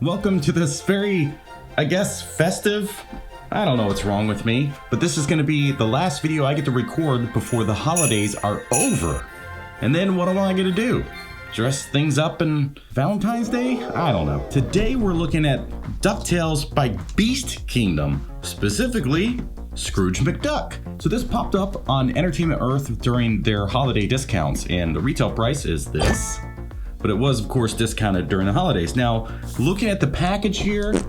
Welcome to this very, I guess, festive, I don't know what's wrong with me, but this is going to be the last video I get to record before the holidays are over. And then what am I going to do? Dress things up in Valentine's Day? I don't know. Today we're looking at DuckTales by Beast Kingdom, specifically Scrooge McDuck. So this popped up on Entertainment Earth during their holiday discounts, and the retail price is this. But it was, of course, discounted during the holidays. Now, looking at the package here,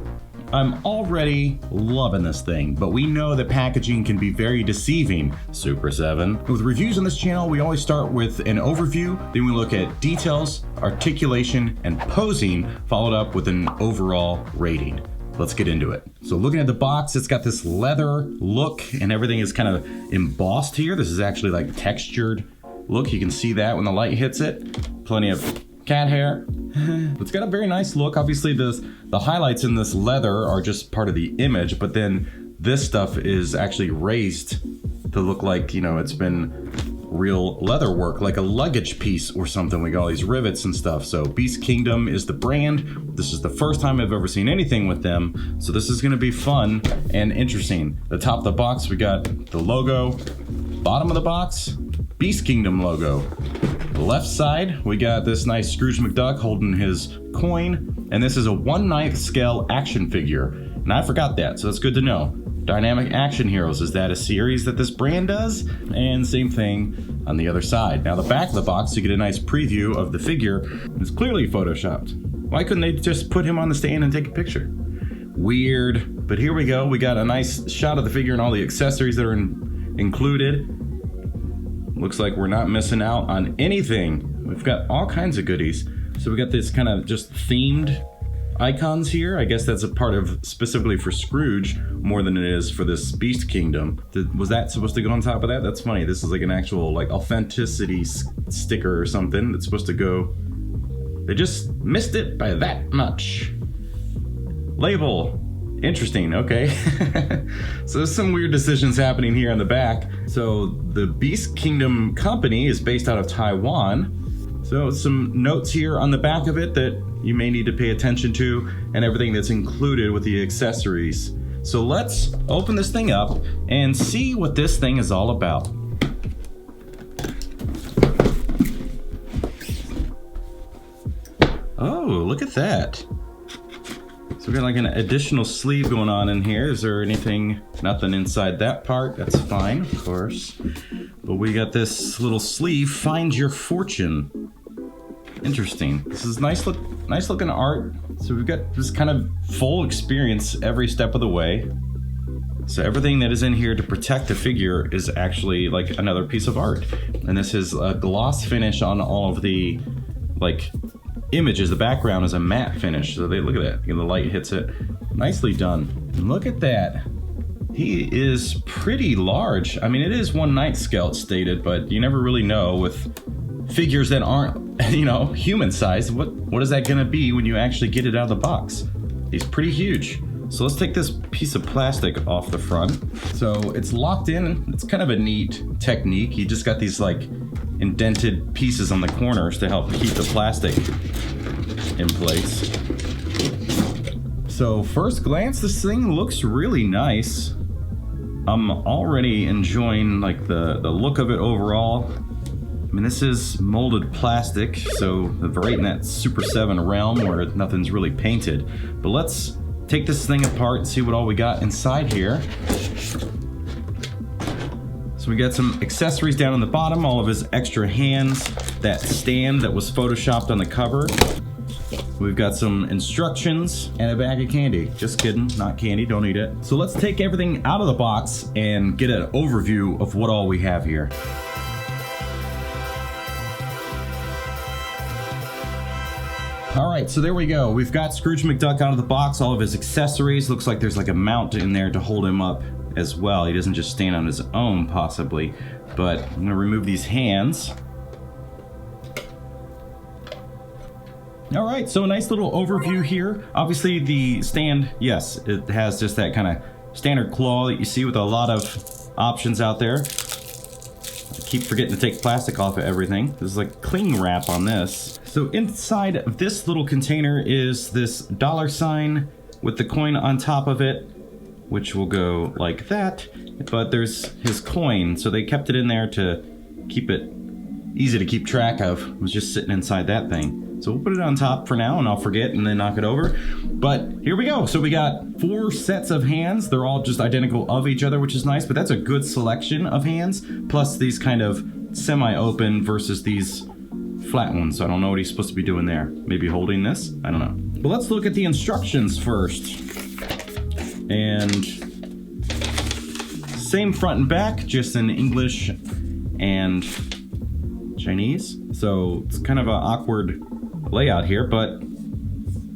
I'm already loving this thing, but we know that packaging can be very deceiving, Super 7. With reviews on this channel, we always start with an overview, then we look at details, articulation, and posing, followed up with an overall rating. Let's get into it. So looking at the box, it's got this leather look, and everything is kind of embossed here. This is actually like textured look. You can see that when the light hits it. Plenty of cat hair. It's got a very nice look. Obviously the highlights in this leather are just part of the image, but then this stuff is actually raised to look like, you know, it's been real leather work, like a luggage piece or something. We got all these rivets and stuff. So Beast Kingdom is the brand. This is the first time I've ever seen anything with them, so this is going to be fun and interesting. The top of the box, we got the logo. Bottom of the box, Beast Kingdom logo. The left side, we got this nice Scrooge McDuck holding his coin, and this is a 1/9 scale action figure. And I forgot that, so that's good to know. Dynamic Action Heroes, is that a series that this brand does? And same thing on the other side. Now the back of the box, you get a nice preview of the figure. It's clearly photoshopped. Why couldn't they just put him on the stand and take a picture? Weird, but here we go. We got a nice shot of the figure and all the accessories that are included. Looks like we're not missing out on anything. We've got all kinds of goodies. So we got this kind of just themed icons here. I guess that's a part of specifically for Scrooge more than it is for this Beast Kingdom. Was that supposed to go on top of that? That's funny. This is like an actual like authenticity sticker or something that's supposed to go. They just missed it by that much. Label. Interesting, okay. So there's some weird decisions happening here on the back. So the Beast Kingdom company is based out of Taiwan. So some notes here on the back of it that you may need to pay attention to, and everything that's included with the accessories. So let's open this thing up and see what this thing is all about. Oh, look at that. So we got like an additional sleeve going on in here. Is there anything, nothing inside that part? That's fine, of course. But we got this little sleeve, Find Your Fortune. Interesting. This is nice looking art. So we've got this kind of full experience every step of the way. So everything that is in here to protect the figure is actually like another piece of art. And this is a gloss finish on all of the like images. The background is a matte finish, so they look at that. You know, the light hits it. Nicely done. Look at that. He is pretty large. I mean, it is 1/9 scale stated, but you never really know with figures that aren't, you know, human sized. What is that gonna be when you actually get it out of the box? He's pretty huge. So let's take this piece of plastic off the front. So it's locked in. It's kind of a neat technique. You just got these like indented pieces on the corners to help keep the plastic in place. So first glance, this thing looks really nice. I'm already enjoying like the look of it overall. I mean, this is molded plastic, so right in that Super 7 realm where nothing's really painted. But let's take this thing apart and see what all we got inside here. So we got some accessories down on the bottom, all of his extra hands, that stand that was photoshopped on the cover. We've got some instructions and a bag of candy. Just kidding, not candy, don't eat it. So let's take everything out of the box and get an overview of what all we have here. All right, so there we go. We've got Scrooge McDuck out of the box, all of his accessories. Looks like there's like a mount in there to hold him up as well. He doesn't just stand on his own, possibly. But I'm gonna remove these hands. All right, so a nice little overview here. Obviously the stand, yes, it has just that kind of standard claw that you see with a lot of options out there. I keep forgetting to take plastic off of everything. There's like cling wrap on this. So inside of this little container is this $ with the coin on top of it, which will go like that. But there's his coin, so they kept it in there to keep it easy to keep track of. It was just sitting inside that thing. So we'll put it on top for now, and I'll forget and then knock it over. But here we go. So we got 4 sets of hands. They're all just identical of each other, which is nice, but that's a good selection of hands. Plus these kind of semi-open versus these flat ones. So I don't know what he's supposed to be doing there. Maybe holding this? I don't know. But let's look at the instructions first. And same front and back, just in English and Chinese. So it's kind of an awkward layout here, but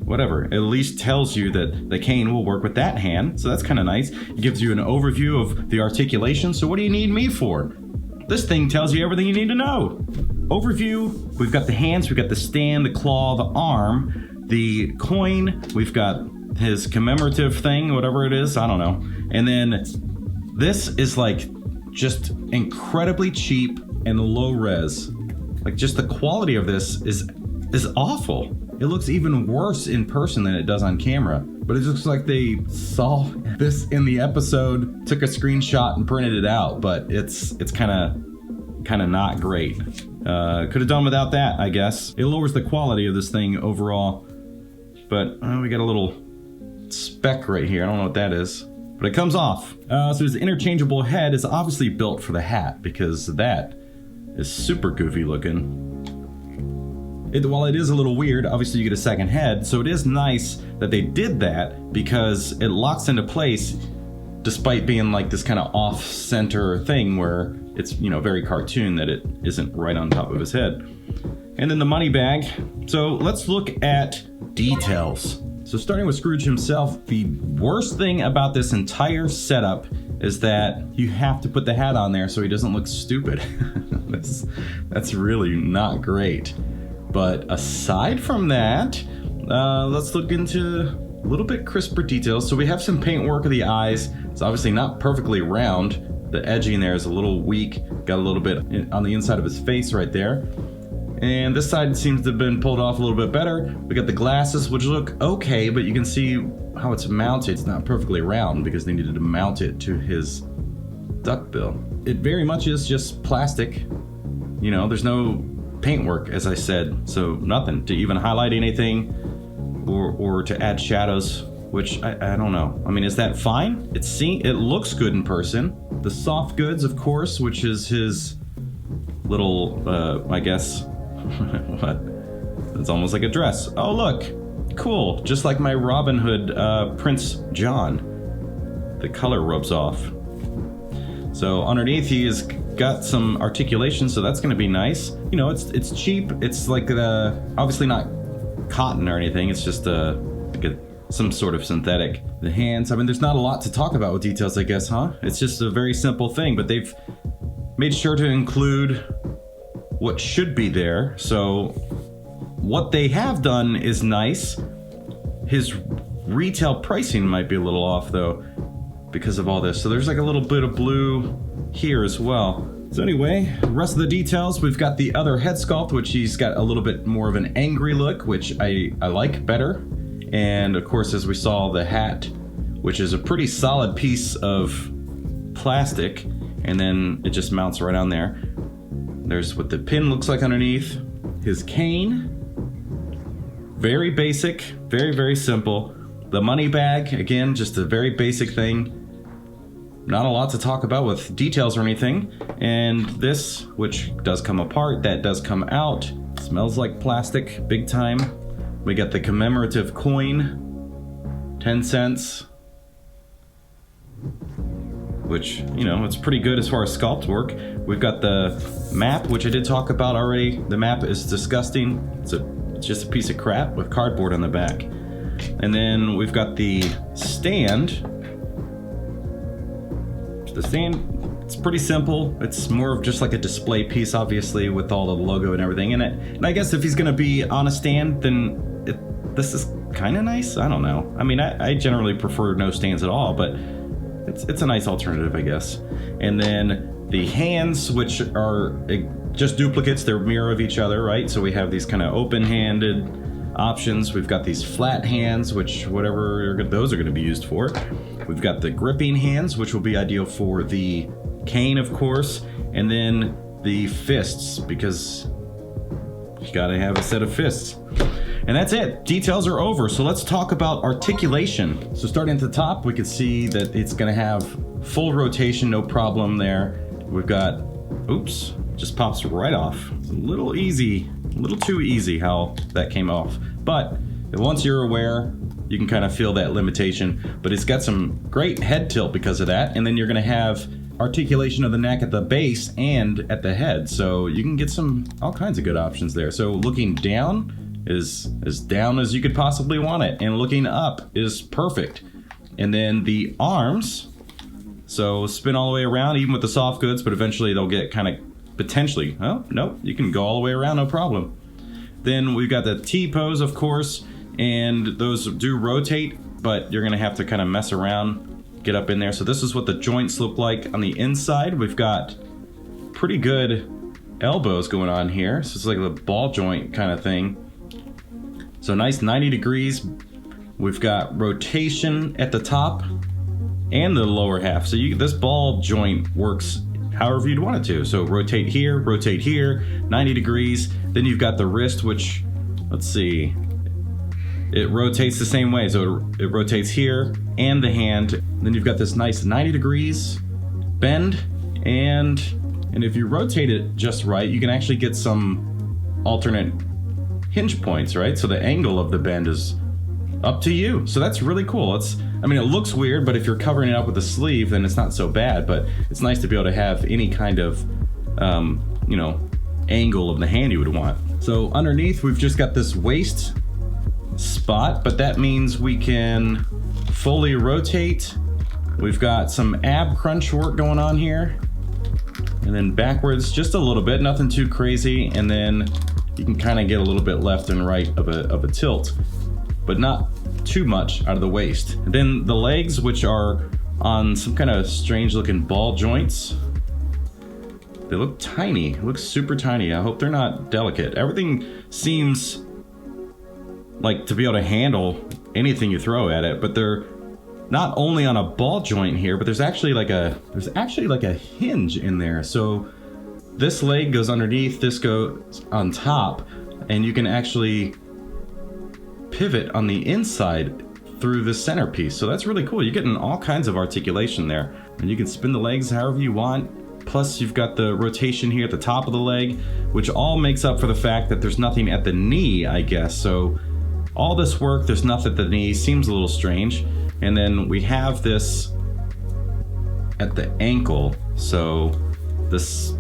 whatever. It at least tells you that the cane will work with that hand, so that's kind of nice. It gives you an overview of the articulation. So what do you need me for? This thing tells you everything you need to know. Overview, we've got the hands, we've got the stand, the claw, the arm, the coin, we've got his commemorative thing, whatever it is, I don't know. And then this is like just incredibly cheap and low res. Like just the quality of this is awful. It looks even worse in person than it does on camera. But it looks like they saw this in the episode, took a screenshot and printed it out. But it's kind of not great. Could have done without that, I guess. It lowers the quality of this thing overall. But we got a little speck right here. I don't know what that is. But it comes off. So his interchangeable head is obviously built for the hat, because that is super goofy looking. While it is a little weird, obviously you get a second head, so it is nice that they did that, because it locks into place despite being like this kind of off-center thing where it's, you know, very cartoon that it isn't right on top of his head. And then the money bag. So let's look at details. So starting with Scrooge himself, the worst thing about this entire setup is that you have to put the hat on there so he doesn't look stupid. That's really not great. But aside from that, let's look into a little bit crisper details. So we have some paintwork of the eyes. It's obviously not perfectly round. The edging there is a little weak. Got a little bit on the inside of his face right there. And this side seems to have been pulled off a little bit better. We got the glasses, which look okay, but you can see how it's mounted. It's not perfectly round because they needed to mount it to his duck bill. It very much is just plastic. You know, there's no paintwork, as I said, so nothing to even highlight anything or to add shadows, which I don't know. I mean, is that fine? It looks good in person. The soft goods, of course, which is his little, I guess, what? It's almost like a dress. Oh, look, cool. Just like my Robin Hood Prince John. The color rubs off. So underneath he has got some articulation, so that's gonna be nice. You know, it's cheap. It's like obviously not cotton or anything. It's just some sort of synthetic. The hands, I mean, there's not a lot to talk about with details, I guess, huh? It's just a very simple thing, but they've made sure to include what should be there. So what they have done is nice. His retail pricing might be a little off though because of all this. So there's like a little bit of blue here as well. So anyway, the rest of the details, we've got the other head sculpt, which he's got a little bit more of an angry look, which I like better. And of course, as we saw, the hat, which is a pretty solid piece of plastic, and then it just mounts right on there. There's what the pin looks like underneath. His cane, very basic, very, very simple. The money bag, again, just a very basic thing. Not a lot to talk about with details or anything. And this, which does come apart, that does come out. Smells like plastic, big time. We got the commemorative coin, 10 cents. Which, you know, it's pretty good as far as sculpt work. We've got the map, which I did talk about already. The map is disgusting. It's just a piece of crap with cardboard on the back. And then we've got the stand. The stand, it's pretty simple. It's more of just like a display piece, obviously, with all the logo and everything in it. And I guess if he's gonna be on a stand, then this is kind of nice. I don't know. I mean, I generally prefer no stands at all, but it's a nice alternative, I guess. And then the hands, which are just duplicates, they're mirror of each other, right? So we have these kind of open-handed options. We've got these flat hands, which whatever those are going to be used for. We've got the gripping hands, which will be ideal for the cane, of course, and then the fists, because you gotta have a set of fists. And that's it. Details are over. So let's talk about articulation. So starting at the top, we can see that it's gonna have full rotation, no problem there. We've got, oops, just pops right off. It's a little easy, a little too easy how that came off. But once you're aware, you can kind of feel that limitation. But it's got some great head tilt because of that. And then you're gonna have articulation of the neck at the base and at the head, so you can get all kinds of good options there. So looking down is as down as you could possibly want it, and looking up is perfect. And then the arms, so spin all the way around, even with the soft goods, but eventually they'll get kind of potentially, oh no, you can go all the way around, no problem. Then we've got the T pose, of course, and those do rotate, but you're gonna have to kind of mess around, get up in there. So this is what the joints look like on the inside. We've got pretty good elbows going on here. So it's like a ball joint kind of thing. So nice 90 degrees. We've got rotation at the top and the lower half. So this ball joint works however you'd want it to. So rotate here, 90 degrees. Then you've got the wrist, which, let's see, it rotates the same way. So it rotates here and the hand. Then you've got this nice 90 degrees bend, and if you rotate it just right, you can actually get some alternate hinge points, right? So the angle of the bend is up to you. So that's really cool. I mean, it looks weird, but if you're covering it up with a sleeve, then it's not so bad. But it's nice to be able to have any kind of, angle of the hand you would want. So underneath, we've just got this waist spot, but that means we can fully rotate. We've got some ab crunch work going on here, and then backwards just a little bit, nothing too crazy, and then you can kind of get a little bit left and right of a tilt, but not too much out of the waist. And then the legs, which are on some kind of strange looking ball joints, they look tiny. It looks super tiny. I hope they're not delicate. Everything seems like to be able to handle anything you throw at it, but they're not only on a ball joint here, but there's actually like a hinge in there. So this leg goes underneath, this goes on top, and you can actually pivot on the inside through the centerpiece. So that's really cool. You're getting all kinds of articulation there, and you can spin the legs however you want. Plus you've got the rotation here at the top of the leg, which all makes up for the fact that there's nothing at the knee, I guess. So all this work, there's nothing at the knee, seems a little strange. And then we have this at the ankle. So this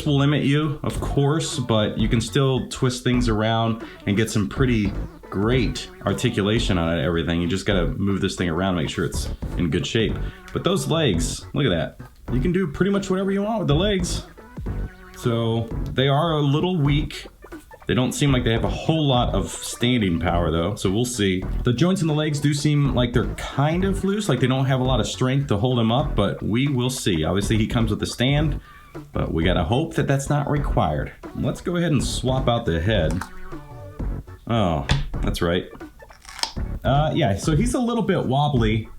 will limit you, of course, but you can still twist things around and get some pretty great articulation on everything. You just gotta move this thing around, make sure it's in good shape. But those legs, look at that. You can do pretty much whatever you want with the legs. So they are a little weak. They don't seem like they have a whole lot of standing power though, so we'll see. The joints in the legs do seem like they're kind of loose, like they don't have a lot of strength to hold them up, but we will see. Obviously he comes with a stand, but we gotta hope that that's not required. Let's go ahead and swap out the head. Oh, that's right. Yeah, so he's a little bit wobbly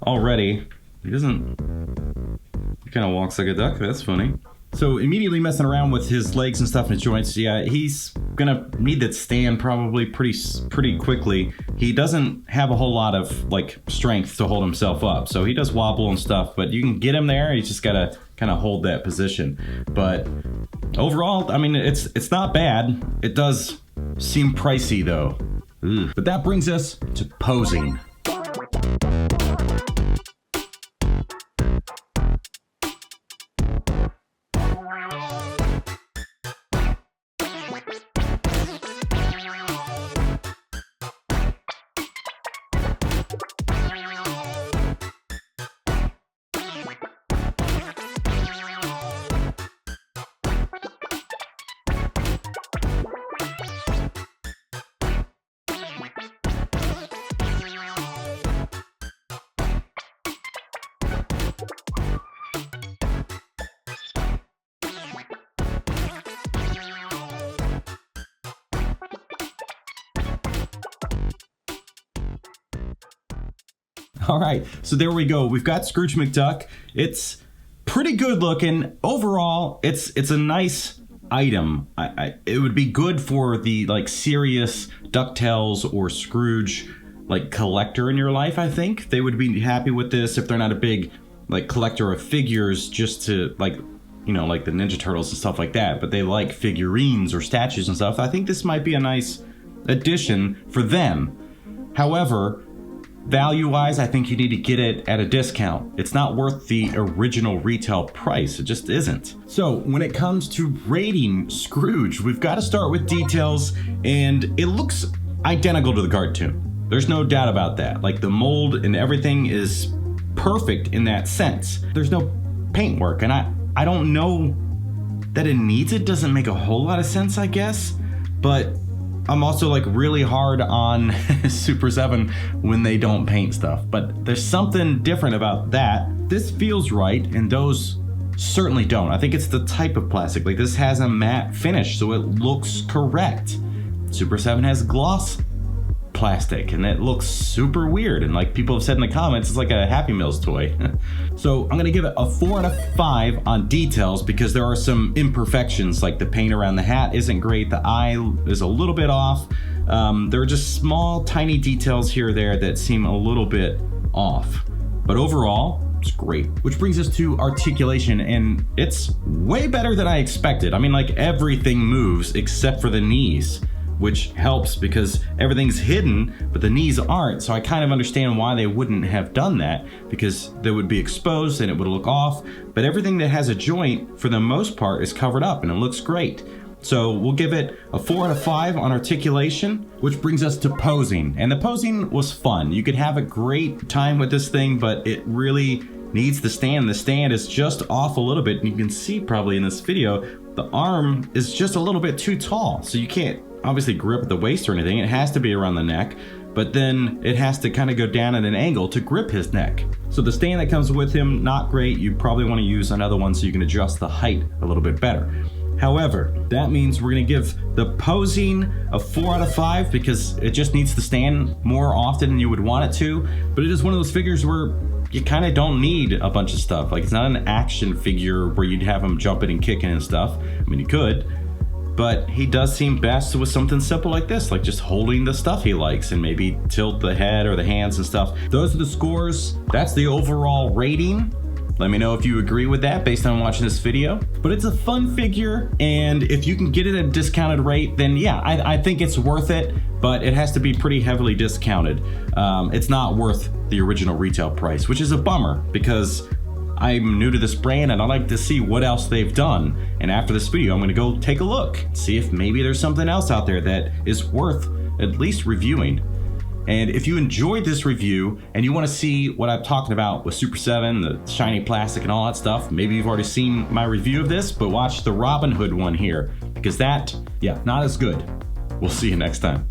already. He kind of walks like a duck, that's funny. So immediately messing around with his legs and stuff and his joints, yeah, he's gonna need that stand probably pretty quickly. He doesn't have a whole lot of like strength to hold himself up, so he does wobble and stuff, but you can get him there. You just gotta kind of hold that position. But overall, I mean, it's not bad. It does seem pricey though. Ugh. But that brings us to posing. All right, so there we go. We've got Scrooge McDuck. It's pretty good looking. Overall, it's a nice item. It would be good for the like serious DuckTales or Scrooge like collector in your life. I think they would be happy with this if they're not a big like collector of figures, just to like, you know, like the Ninja Turtles and stuff like that, but they like figurines or statues and stuff. I think this might be a nice addition for them. However, value-wise, I think you need to get it at a discount. It's not worth the original retail price. It just isn't. So when it comes to rating Scrooge, we've got to start with details, and it looks identical to the cartoon. There's no doubt about that. Like the mold and everything is perfect in that sense. There's no paintwork, and I don't know that it needs it. Doesn't make a whole lot of sense, I guess, but I'm also like really hard on Super 7 when they don't paint stuff, but there's something different about that. This feels right, and those certainly don't. I think it's the type of plastic. Like this has a matte finish, so it looks correct. Super 7 has gloss plastic, and it looks super weird, and like people have said in the comments, it's like a Happy Meals toy. So I'm gonna give it a 4 out of 5 on details, because there are some imperfections, like the paint around the hat isn't great, the eye is a little bit off. There are just small tiny details here or there that seem a little bit off, but overall it's great. Which brings us to articulation, and it's way better than I expected. I mean, like everything moves except for the knees, which helps because everything's hidden, but the knees aren't. So I kind of understand why they wouldn't have done that, because they would be exposed and it would look off. But everything that has a joint, for the most part, is covered up and it looks great. So we'll give it a 4 out of 5 on articulation, which brings us to posing. And the posing was fun. You could have a great time with this thing, but it really needs the stand. The stand is just off a little bit, and you can see probably in this video, the arm is just a little bit too tall. So you can't obviously grip at the waist or anything. It has to be around the neck, but then it has to kind of go down at an angle to grip his neck. So the stand that comes with him, not great. You probably want to use another one so you can adjust the height a little bit better. However, that means we're going to give the posing a 4 out of 5 because it just needs to stand more often than you would want it to. But it is one of those figures where you kind of don't need a bunch of stuff. Like it's not an action figure where you'd have him jumping and kicking and stuff. I mean, you could, but he does seem best with something simple like this, like just holding the stuff he likes and maybe tilt the head or the hands and stuff. Those are the scores. That's the overall rating. Let me know if you agree with that based on watching this video. But it's a fun figure, and if you can get it at a discounted rate, then yeah, I think it's worth it, but it has to be pretty heavily discounted. It's not worth the original retail price, which is a bummer because I'm new to this brand and I like to see what else they've done. And after this video, I'm gonna go take a look, see if maybe there's something else out there that is worth at least reviewing. And if you enjoyed this review and you want to see what I'm talking about with Super 7, the shiny plastic and all that stuff, maybe you've already seen my review of this, but watch the Robin Hood one here because that, yeah, not as good. We'll see you next time.